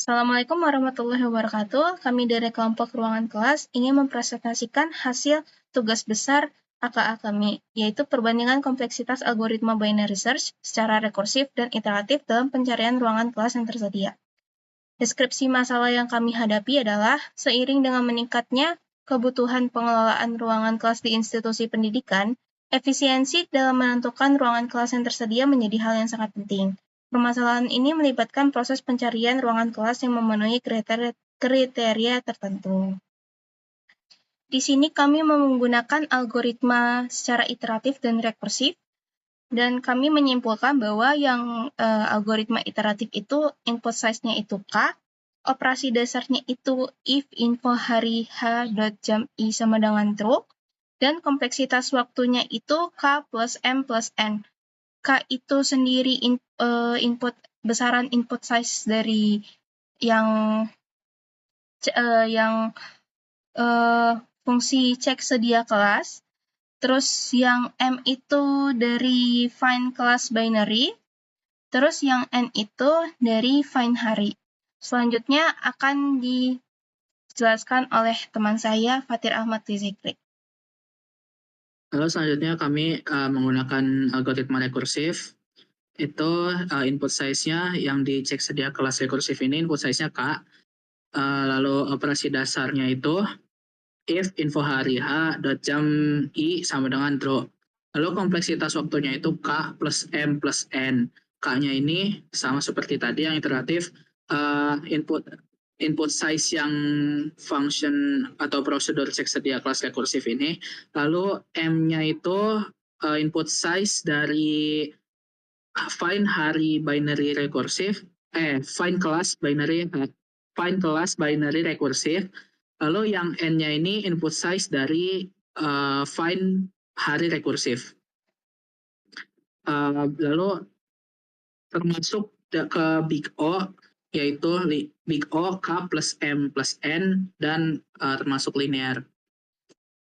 Assalamualaikum warahmatullahi wabarakatuh. Kami dari kelompok ruangan kelas ingin mempresentasikan hasil tugas besar AKA kami, yaitu perbandingan kompleksitas algoritma binary search secara rekursif dan iteratif dalam pencarian ruangan kelas yang tersedia. Deskripsi masalah yang kami hadapi adalah, seiring dengan meningkatnya kebutuhan pengelolaan ruangan kelas di institusi pendidikan, efisiensi dalam menentukan ruangan kelas yang tersedia menjadi hal yang sangat penting. Permasalahan ini melibatkan proses pencarian ruangan kelas yang memenuhi kriteria tertentu. Di sini kami menggunakan algoritma secara iteratif dan rekursif, dan kami menyimpulkan bahwa yang algoritma iteratif itu input size-nya itu K, operasi dasarnya itu if info hari h.jam i sama dengan true, dan kompleksitas waktunya itu K plus M plus N. K itu sendiri besaran input size dari yang fungsi cek sedia kelas, terus yang M itu dari find class binary, terus yang N itu dari find hari. Selanjutnya akan dijelaskan oleh teman saya, Fatir Ahmad Rizikri. Lalu selanjutnya kami menggunakan algoritma rekursif. Itu input size-nya yang dicek sedia kelas rekursif ini, input size-nya K. Lalu operasi dasarnya itu if info hari h.jam i sama dengan true. Lalu kompleksitas waktunya itu K plus M plus N. K-nya ini sama seperti tadi yang iteratif, input size yang function atau prosedur cek sedia kelas rekursif ini. Lalu M-nya itu input size dari find hari binary rekursif, find class binary rekursif. Lalu yang N-nya ini input size dari find hari rekursif. Lalu termasuk ke Big O, yaitu Big O, K plus M plus N, dan termasuk linear.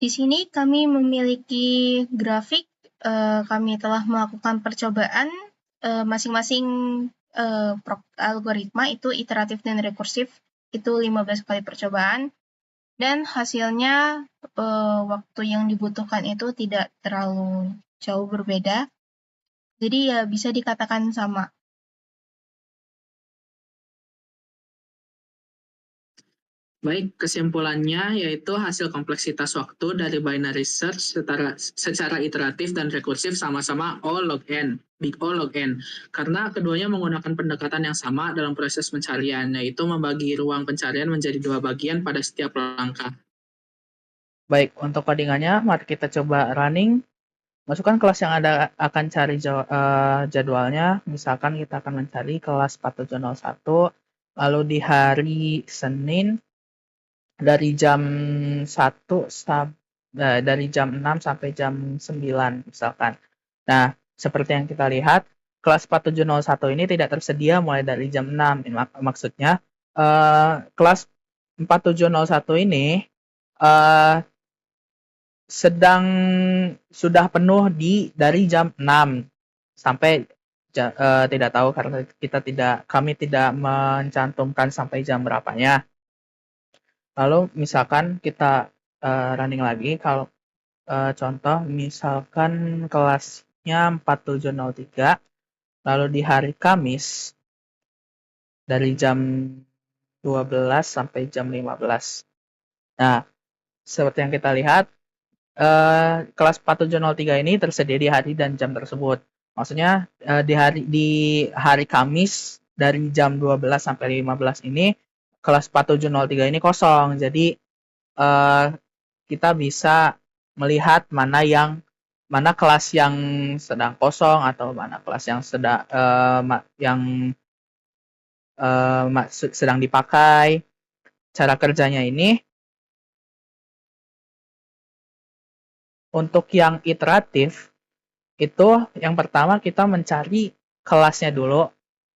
Di sini kami memiliki grafik, kami telah melakukan percobaan masing-masing algoritma itu iteratif dan rekursif, itu 15 kali percobaan, dan hasilnya waktu yang dibutuhkan itu tidak terlalu jauh berbeda, jadi ya bisa dikatakan sama. Baik, kesimpulannya yaitu hasil kompleksitas waktu dari binary search secara iteratif dan rekursif sama-sama O log N, Big O log N. Karena keduanya menggunakan pendekatan yang sama dalam proses pencarian, yaitu membagi ruang pencarian menjadi dua bagian pada setiap langkah. Baik, untuk codingannya, mari kita coba running. Masukkan kelas yang akan cari jadwalnya. Misalkan kita akan mencari kelas 4701, lalu di hari Senin, dari jam 1 dari jam 6 sampai jam 9 misalkan. Nah, seperti yang kita lihat, kelas 4701 ini tidak tersedia mulai dari jam 6. Maksudnya kelas 4701 ini sudah penuh dari jam 6 sampai tidak tahu karena kami tidak mencantumkan sampai jam berapanya. Lalu misalkan kita running lagi, kalau contoh misalkan kelasnya 4703, lalu di hari Kamis dari jam 12 sampai jam 15. Nah, seperti yang kita lihat, kelas 4703 ini tersedia di hari dan jam tersebut. Maksudnya di hari Kamis dari jam 12 sampai 15 ini kelas 4703 ini kosong. Jadi kita bisa melihat mana kelas yang sedang kosong atau mana kelas yang sedang dipakai. Cara kerjanya ini, untuk yang iteratif itu yang pertama kita mencari kelasnya dulu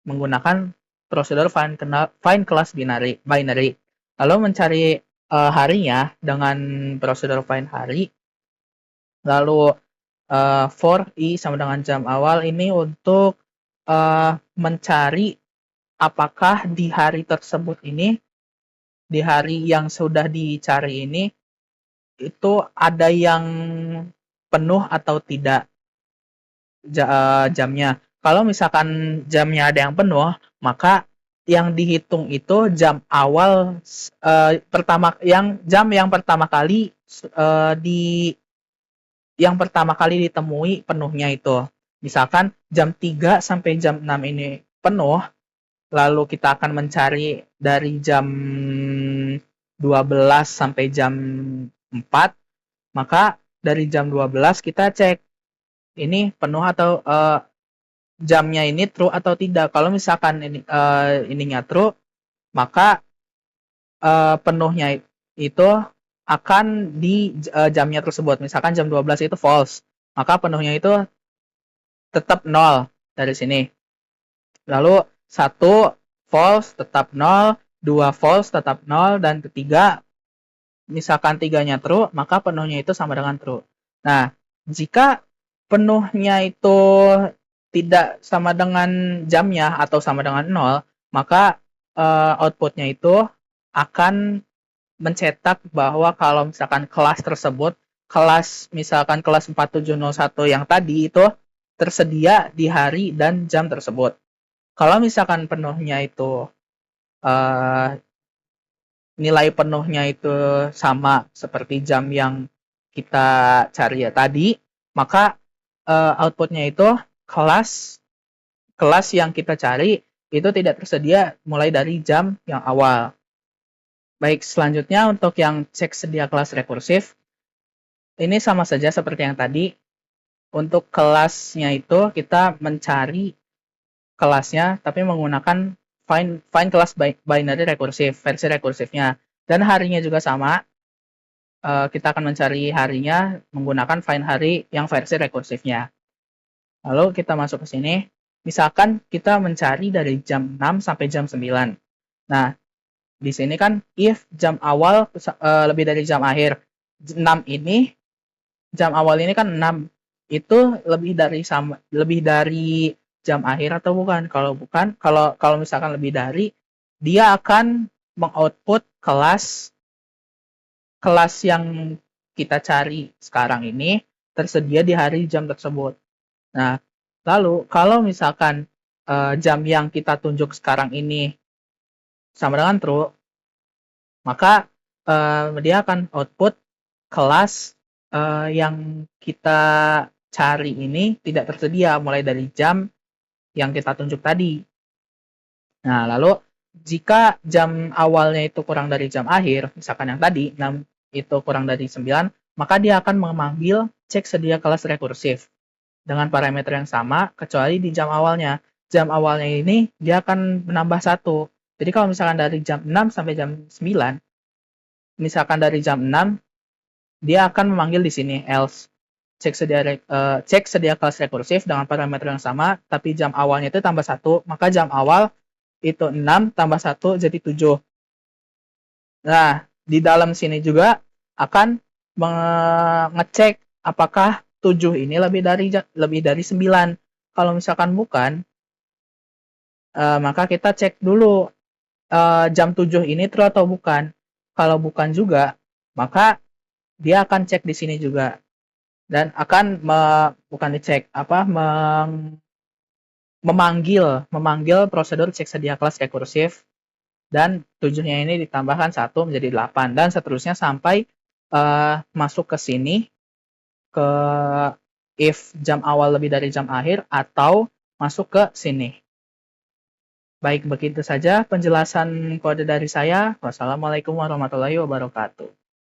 menggunakan prosedur find class binary. Lalu mencari harinya dengan prosedur find hari. Lalu for i sama dengan jam awal ini untuk mencari apakah di hari tersebut ini, di hari yang sudah dicari ini, itu ada yang penuh atau tidak jamnya. Kalau misalkan jamnya ada yang penuh, maka yang dihitung itu jam awal jam yang pertama kali ditemui penuhnya itu. Misalkan jam 3 sampai jam 6 ini penuh, lalu kita akan mencari dari jam 12 sampai jam 4, maka dari jam 12 kita cek ini penuh atau jamnya ini true atau tidak. Kalau misalkan ininya true, maka penuhnya itu akan di jamnya tersebut. Misalkan jam 12 itu false, maka penuhnya itu tetap 0 dari sini. Lalu 1 false tetap 0, 2 false tetap 0, dan ketiga, misalkan 3-nya true, maka penuhnya itu sama dengan true. Nah, jika penuhnya itu tidak sama dengan jamnya atau sama dengan 0, maka outputnya itu akan mencetak bahwa kalau misalkan kelas tersebut, misalkan kelas 4701 yang tadi itu tersedia di hari dan jam tersebut. Kalau misalkan penuhnya itu nilai penuhnya itu sama seperti jam yang kita cari ya tadi, maka outputnya itu kelas yang kita cari itu tidak tersedia mulai dari jam yang awal. Baik, selanjutnya untuk yang cek sedia kelas rekursif, ini sama saja seperti yang tadi. Untuk kelasnya itu kita mencari kelasnya tapi menggunakan find kelas binary rekursif, versi rekursifnya. Dan harinya juga sama. Kita akan mencari harinya menggunakan find hari yang versi rekursifnya. Lalu kita masuk ke sini. Misalkan kita mencari dari jam 6 sampai jam 9. Nah, di sini kan if jam awal lebih dari jam akhir. 6 ini, jam awal ini kan 6. Itu lebih dari jam akhir atau bukan? Kalau bukan, kalau misalkan lebih dari, dia akan mengoutput kelas yang kita cari sekarang ini tersedia di hari jam tersebut. Nah, lalu kalau misalkan jam yang kita tunjuk sekarang ini sama dengan true, maka dia akan output kelas yang kita cari ini tidak tersedia mulai dari jam yang kita tunjuk tadi. Nah, lalu jika jam awalnya itu kurang dari jam akhir, misalkan yang tadi 6 itu kurang dari 9, maka dia akan memanggil cek sedia kelas rekursif dengan parameter yang sama kecuali di jam awalnya. Jam awalnya ini dia akan menambah 1. Jadi kalau misalkan dari jam 6 sampai jam 9, misalkan dari jam 6, dia akan memanggil di sini else cek sedia kelas rekursif dengan parameter yang sama, tapi jam awalnya itu tambah 1, maka jam awal itu 6 tambah 1 jadi 7. Nah, di dalam sini juga akan mengecek apakah 7 ini lebih dari 9. Kalau misalkan bukan, maka kita cek dulu jam 7 ini true atau bukan. Kalau bukan juga, maka dia akan cek di sini juga. Dan akan bukan dicek, memanggil prosedur cek sedia kelas rekursif, dan 7-nya ini ditambahkan 1 menjadi 8, dan seterusnya sampai masuk ke sini, ke if jam awal lebih dari jam akhir, atau masuk ke sini. Baik, begitu saja penjelasan kode dari saya. Wassalamualaikum warahmatullahi wabarakatuh.